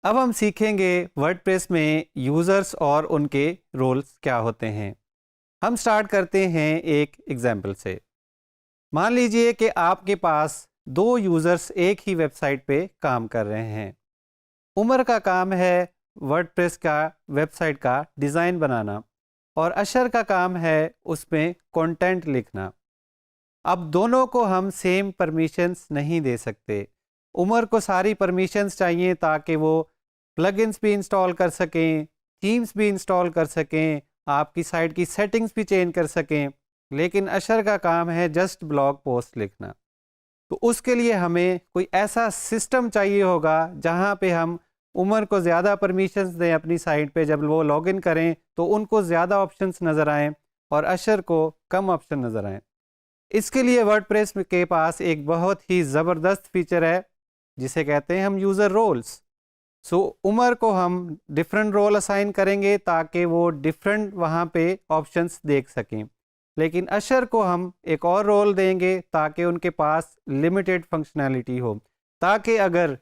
अब हम सीखेंगे वर्डप्रेस में यूज़र्स और उनके रोल्स क्या होते हैं। हम स्टार्ट करते हैं एक एग्जाम्पल से। मान लीजिए कि आपके पास दो यूज़र्स एक ही वेबसाइट पे काम कर रहे हैं। उमर का काम है वर्डप्रेस का वेबसाइट का डिज़ाइन बनाना और अशर का काम है उसमें कंटेंट लिखना। अब दोनों को हम सेम परमिशंस नहीं दे सकते। उमर को सारी परमिशंस चाहिए ताकि वो प्लगइन्स भी इंस्टॉल कर सकें, थीम्स भी इंस्टॉल कर सकें, आपकी साइट की सेटिंग्स भी चेंज कर सकें। लेकिन अशर का काम है जस्ट ब्लॉग पोस्ट लिखना। तो उसके लिए हमें कोई ऐसा सिस्टम चाहिए होगा जहां पे हम उमर को ज़्यादा परमिशंस दें अपनी साइट पे, जब वो लॉगिन करें तो उनको ज़्यादा ऑप्शंस नज़र आएँ और अशर को कम ऑप्शन नज़र आएँ। इसके लिए वर्डप्रेस के पास एक बहुत ही ज़बरदस्त फीचर है जिसे कहते हैं हम यूज़र रोल्स। सो उमर को हम डिफरेंट रोल असाइन करेंगे ताकि वो डिफरेंट वहाँ पे ऑप्शंस देख सकें। लेकिन अशर को हम एक और रोल देंगे ताकि उनके पास लिमिटेड फंक्शनैलिटी हो, ताकि अगर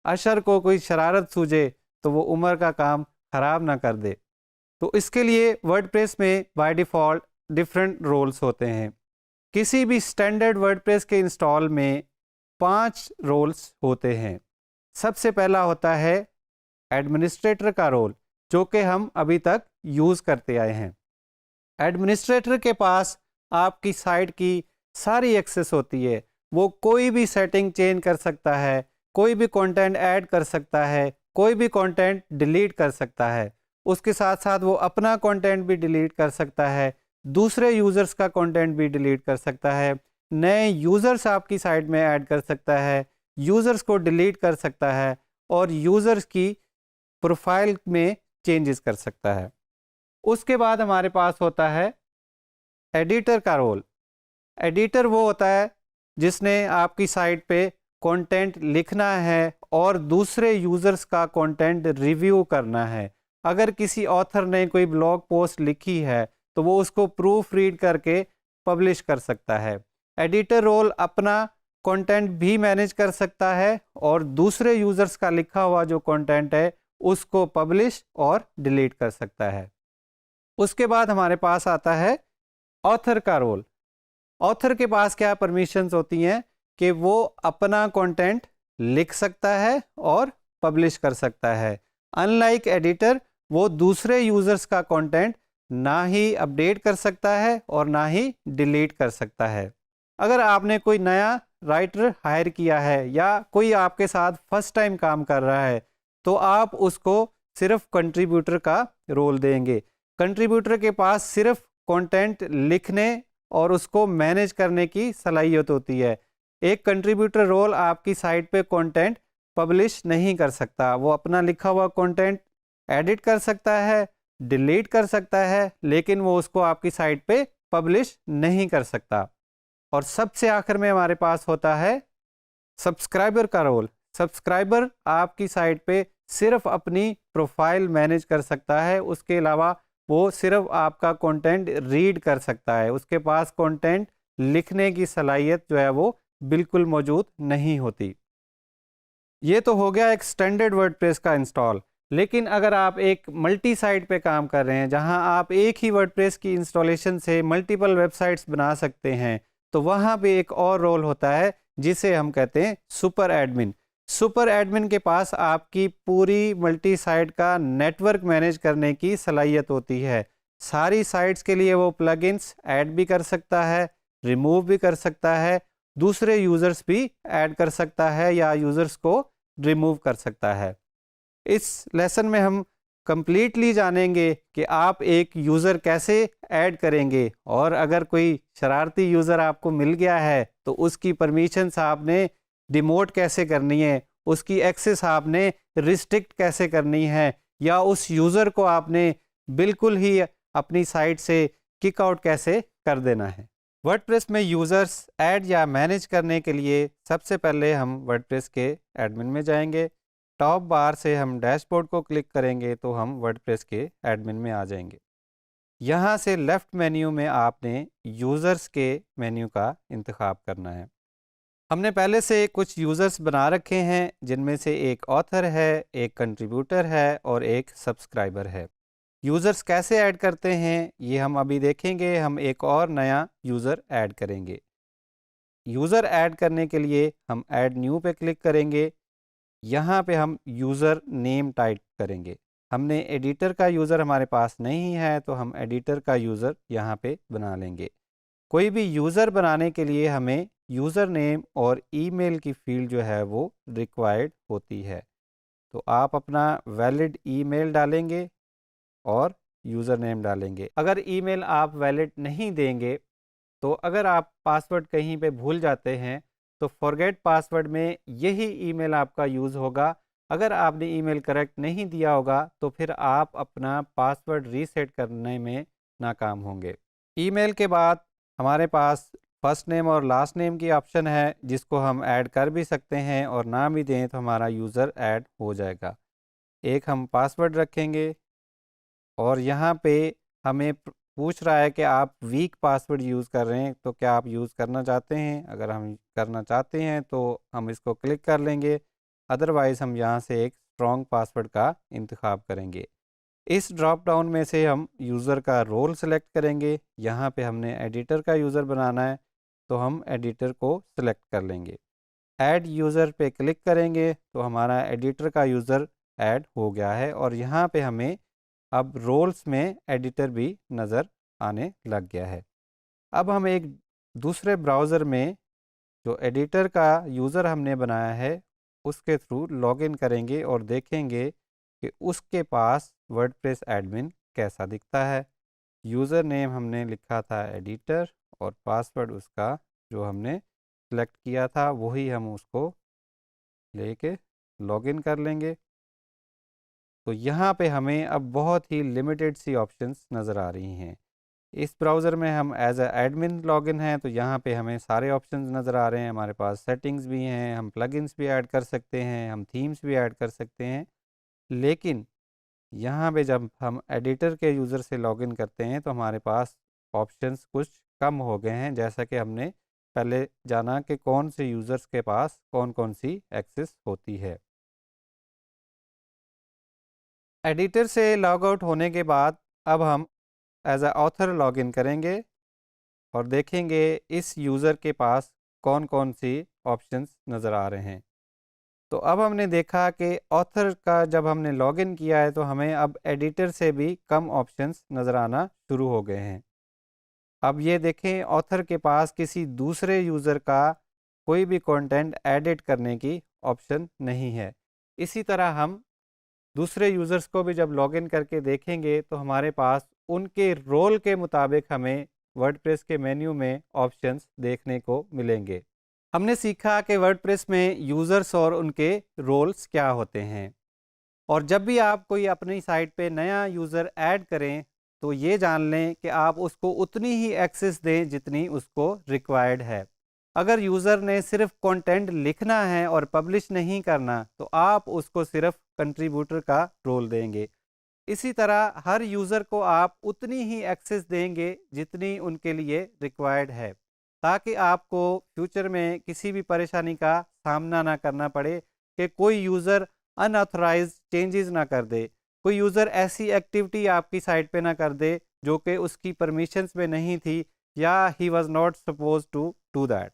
अशर को कोई शरारत सूझे तो वो उमर का काम ख़राब ना कर दे। तो इसके लिए वर्डप्रेस में बाय डिफ़ॉल्ट डिफरेंट रोल्स होते हैं। किसी भी स्टैंडर्ड वर्डप्रेस के इंस्टॉल में 5 रोल्स होते हैं। सबसे पहला होता है एडमिनिस्ट्रेटर का रोल, जो कि हम अभी तक यूज़ करते आए हैं। एडमिनिस्ट्रेटर के पास आपकी साइट की सारी एक्सेस होती है। वो कोई भी सेटिंग चेंज कर सकता है, कोई भी कंटेंट ऐड कर सकता है, कोई भी कंटेंट डिलीट कर सकता है। उसके साथ साथ वो अपना कंटेंट भी डिलीट कर सकता है, दूसरे यूज़र्स का कंटेंट भी डिलीट कर सकता है, नए यूज़र्स आपकी साइट में ऐड कर सकता है, यूज़र्स को डिलीट कर सकता है और यूज़र्स की प्रोफाइल में चेंजेस कर सकता है। उसके बाद हमारे पास होता है एडिटर का रोल। एडिटर वो होता है जिसने आपकी साइट पे कंटेंट लिखना है और दूसरे यूज़र्स का कंटेंट रिव्यू करना है। अगर किसी ऑथर ने कोई ब्लॉग पोस्ट लिखी है तो वो उसको प्रूफ रीड करके पब्लिश कर सकता है। एडिटर रोल अपना कंटेंट भी मैनेज कर सकता है और दूसरे यूज़र्स का लिखा हुआ जो कंटेंट है उसको पब्लिश और डिलीट कर सकता है। उसके बाद हमारे पास आता है ऑथर का रोल। ऑथर के पास क्या परमिशंस होती हैं कि वो अपना कंटेंट लिख सकता है और पब्लिश कर सकता है। अनलाइक एडिटर, वो दूसरे यूज़र्स का कंटेंट ना ही अपडेट कर सकता है और ना ही डिलीट कर सकता है। अगर आपने कोई नया राइटर हायर किया है या कोई आपके साथ फर्स्ट टाइम काम कर रहा है तो आप उसको सिर्फ कंट्रीब्यूटर का रोल देंगे। कंट्रीब्यूटर के पास सिर्फ कंटेंट लिखने और उसको मैनेज करने की सलाहियत होती है। एक कंट्रीब्यूटर रोल आपकी साइट पे कंटेंट पब्लिश नहीं कर सकता। वो अपना लिखा हुआ कंटेंट एडिट कर सकता है, डिलीट कर सकता है, लेकिन वो उसको आपकी साइट पे पब्लिश नहीं कर सकता। और सबसे आखिर में हमारे पास होता है सब्सक्राइबर का रोल। सब्सक्राइबर आपकी साइट पे सिर्फ अपनी प्रोफाइल मैनेज कर सकता है, उसके अलावा वो सिर्फ आपका कंटेंट रीड कर सकता है। उसके पास कंटेंट लिखने की सलाहियत जो है वो बिल्कुल मौजूद नहीं होती। ये तो हो गया एक स्टैंडर्ड वर्डप्रेस का इंस्टॉल। लेकिन अगर आप एक मल्टी साइट पे काम कर रहे हैं जहां आप एक ही वर्डप्रेस की इंस्टॉलेशन से मल्टीपल वेबसाइट्स बना सकते हैं, तो वहां पे एक और रोल होता है जिसे हम कहते हैं सुपर एडमिन। सुपर एडमिन के पास आपकी पूरी मल्टी साइट का नेटवर्क मैनेज करने की सलाहियत होती है। सारी साइट्स के लिए वो प्लगइन्स ऐड भी कर सकता है, रिमूव भी कर सकता है, दूसरे यूज़र्स भी ऐड कर सकता है या यूज़र्स को रिमूव कर सकता है। इस लेसन में हम कंप्लीटली जानेंगे कि आप एक यूज़र कैसे ऐड करेंगे और अगर कोई शरारती यूज़र आपको मिल गया है तो उसकी परमिशंस आपने डिमोट कैसे करनी है, उसकी एक्सेस आपने रिस्ट्रिक्ट कैसे करनी है, या उस यूज़र को आपने बिल्कुल ही अपनी साइट से किक आउट कैसे कर देना है। वर्डप्रेस में यूज़र्स ऐड या मैनेज करने के लिए सबसे पहले हम वर्डप्रेस के एडमिन में जाएंगे। टॉप बार से हम डैशबोर्ड को क्लिक करेंगे तो हम वर्डप्रेस के एडमिन में आ जाएंगे। यहाँ से लेफ़्ट मेन्यू में आपने यूज़र्स के मेन्यू का इंतखाब करना है। हमने पहले से कुछ यूज़र्स बना रखे हैं, जिनमें से एक ऑथर है, एक कंट्रीब्यूटर है और एक सब्सक्राइबर है। यूज़र्स कैसे ऐड करते हैं ये हम अभी देखेंगे। हम एक और नया यूज़र ऐड करेंगे। यूज़र ऐड करने के लिए हम ऐड न्यू पे क्लिक करेंगे। यहाँ पे हम यूज़र नेम टाइप करेंगे। हमने एडिटर का यूज़र हमारे पास नहीं है, तो हम एडिटर का यूज़र यहाँ पे बना लेंगे। कोई भी यूज़र बनाने के लिए हमें यूज़र नेम और ईमेल की फील्ड जो है वो रिक्वायर्ड होती है। तो आप अपना वैलिड ईमेल डालेंगे और यूज़र नेम डालेंगे। अगर ईमेल आप वैलिड नहीं देंगे, तो अगर आप पासवर्ड कहीं पे भूल जाते हैं, तो फॉरगेट पासवर्ड में यही ईमेल आपका यूज़ होगा। अगर आपने ईमेल करेक्ट नहीं दिया होगा, तो फिर आप अपना पासवर्ड रीसेट करने में नाकाम होंगे। ईमेल के बाद हमारे पास फर्स्ट नेम और लास्ट नेम की ऑप्शन है, जिसको हम ऐड कर भी सकते हैं और ना भी दें तो हमारा यूज़र ऐड हो जाएगा। एक हम पासवर्ड रखेंगे और यहाँ पे हमें पूछ रहा है कि आप वीक पासवर्ड यूज़ कर रहे हैं, तो क्या आप यूज़ करना चाहते हैं? अगर हम करना चाहते हैं तो हम इसको क्लिक कर लेंगे, अदरवाइज़ हम यहाँ से एक स्ट्रॉन्ग पासवर्ड का इंतखाब करेंगे। इस ड्रॉप डाउन में से हम यूज़र का रोल सेलेक्ट करेंगे। यहाँ पे हमने एडिटर का यूज़र बनाना है, तो हम एडिटर को सिलेक्ट कर लेंगे। ऐड यूज़र पे क्लिक करेंगे तो हमारा एडिटर का यूज़र ऐड हो गया है और यहाँ पे हमें अब रोल्स में एडिटर भी नज़र आने लग गया है। अब हम एक दूसरे ब्राउज़र में जो एडिटर का यूज़र हमने बनाया है उसके थ्रू लॉगिन करेंगे और देखेंगे कि उसके पास वर्डप्रेस एडमिन कैसा दिखता है। यूज़र नेम हमने लिखा था एडिटर और पासवर्ड उसका जो हमने सेलेक्ट किया था वही हम उसको लेके लॉगिन कर लेंगे। तो यहाँ पे हमें अब बहुत ही लिमिटेड सी ऑप्शंस नज़र आ रही हैं। इस ब्राउज़र में हम एज अ एडमिन लॉगिन हैं, तो यहाँ पे हमें सारे ऑप्शंस नज़र आ रहे हैं। हमारे पास सेटिंग्स भी हैं, हम प्लगइन्स भी ऐड कर सकते हैं, हम थीम्स भी ऐड कर सकते हैं। लेकिन यहाँ पे जब हम एडिटर के यूज़र से लॉगिन करते हैं तो हमारे पास ऑप्शंस कुछ कम हो गए हैं, जैसा कि हमने पहले जाना कि कौन से यूज़र्स के पास कौन कौन सी एक्सेस होती है। एडिटर से लॉग आउट होने के बाद अब हम एज अ ऑथर लॉगिन करेंगे और देखेंगे इस यूज़र के पास कौन कौन सी ऑप्शंस नज़र आ रहे हैं। तो अब हमने देखा कि ऑथर का जब हमने लॉगिन किया है तो हमें अब एडिटर से भी कम ऑप्शंस नज़र आना शुरू हो गए हैं। अब ये देखें, ऑथर के पास किसी दूसरे यूज़र का कोई भी कंटेंट एडिट करने की ऑप्शन नहीं है। इसी तरह हम दूसरे यूज़र्स को भी जब लॉगिन करके देखेंगे तो हमारे पास उनके रोल के मुताबिक हमें वर्डप्रेस के मेन्यू में ऑप्शंस देखने को मिलेंगे। हमने सीखा कि वर्डप्रेस में यूज़र्स और उनके रोल्स क्या होते हैं, और जब भी आप कोई अपनी साइट पे नया यूज़र ऐड करें तो ये जान लें कि आप उसको उतनी ही एक्सेस दें जितनी उसको रिक्वायर्ड है। अगर यूज़र ने सिर्फ कंटेंट लिखना है और पब्लिश नहीं करना, तो आप उसको सिर्फ कंट्रीब्यूटर का रोल देंगे। इसी तरह हर यूज़र को आप उतनी ही एक्सेस देंगे जितनी उनके लिए रिक्वायर्ड है, ताकि आपको फ्यूचर में किसी भी परेशानी का सामना ना करना पड़े कि कोई यूज़र अनऑथराइज्ड चेंजेस ना कर दे, कोई यूज़र ऐसी एक्टिविटी आपकी साइट पे ना कर दे जो कि उसकी परमिशंस में नहीं थी या he was not suppose to do that.